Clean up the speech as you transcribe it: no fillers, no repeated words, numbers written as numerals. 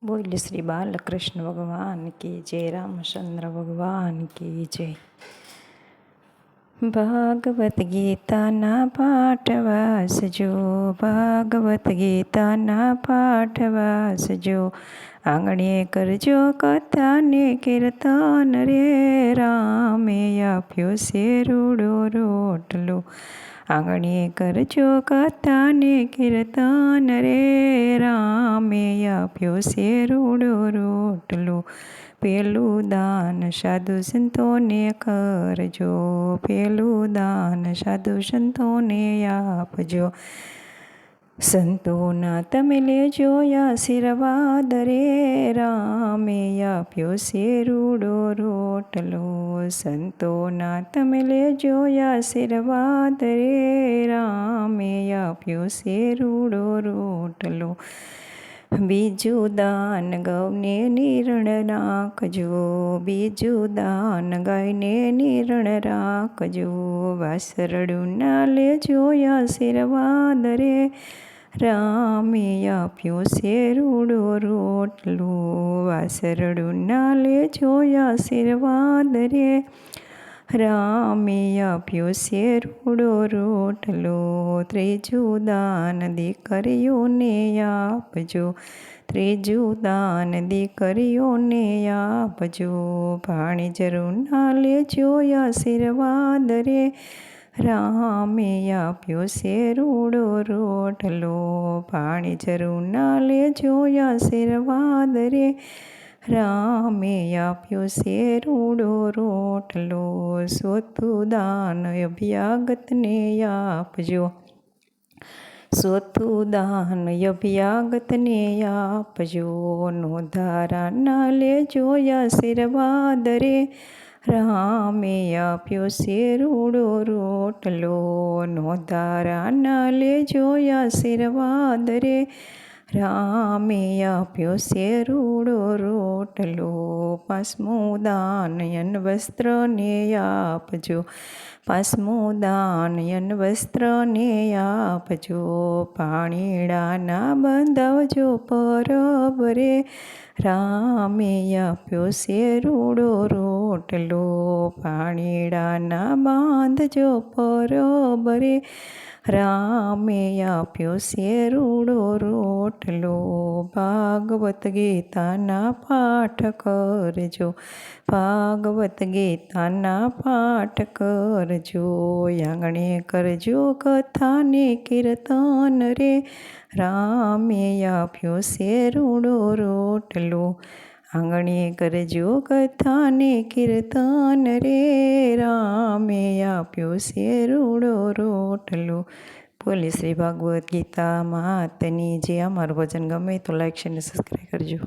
बोल श्री बालकृष्ण भगवान की जय, रामचंद्र भगवान की जय। भागवत गीताना पाठ वासजो, भागवत गीताना पाठ वासजो। आंगणे करजो कथा ने कीर्तन रे, रामे आप्यो से रूडो रोटलो। आंगणे करजो कथा ने कीर्तन रे, रामे आप्यो से रूडो रोटलो। पेલું દાન સાધુ સંતોને કરજો, પેલું દાન સાધુ સંતોને આપજો। સંતોના તમે લેજો આશીર્વાદ રે, રામે આપ્યો છે રૂડો રોટલો। સંતોના તમે લેજો આશીર્વાદ રે, રામે આપ્યો છે રૂડો રોટલો। બીજું દાન ગૌને નિર્ણ રાખજો, બીજું દાન ગાયને નિર્ણ રાખજો। વાસરડું ના લેજો આશીર્વાદ રે, રામે આપ્યો છે રૂડો રોટલો। વાસરડું ના લેજો આશીર્વાદ રે, રામે આપ્યો છે રૂડો રોટલો। ત્રીજું દાન દીકરીઓને આપજો, ત્રીજું દાન દીકરીઓને આપજો। પાણી જરૂર ના લેજો આશીર્વાદ રે, રામે આપ્યો છે રૂડો રોટલો। પાણી જરૂર ના લેજો આશીર્વાદ રે, રામે આપ્યો છે રૂડો રોટલો। ચોથું દાન અભ્યાગતને આપજો, ચોથું દાન અભ્યાગતને આપજો। નોધારા ના લેજો આશીર્વાદ રે, રામે આપ્યો છે રૂડો રોટલો। નોધારા ના લેજો આશીર્વાદ રે, રામે આપ્યો છે રૂડો રોટલો। પાંચમું દાન અન્ન વસ્ત્રને આપજો, પાંચમું દાન અન્ન વસ્ત્રને આપજો। પાણીડા ના બંધાવજો પરબ રે, રામે આપ્યો છે રૂડો રોટલો। પાણીડા ના બાંધજો પરબ રે, રામે આપ્યો છે રૂડો રોટલો। ભાગવત ગીતાના પાઠ કરજો, ભાગવત ગીતાના પાઠ કરજો। આંગણે કરજો કથા ને કીર્તન રે, રામે આપ્યો છે રૂડો રોટલો। આંગણે કરજો કથા ને કીર્તન રે, રામે આપ્યો છે રૂડો રોટલો। બોલે શ્રી ભાગવત ગીતા માતની જે। અમારું ભજન ગમે તો લાઈક શેર અને સબસ્ક્રાઈબ કરજો।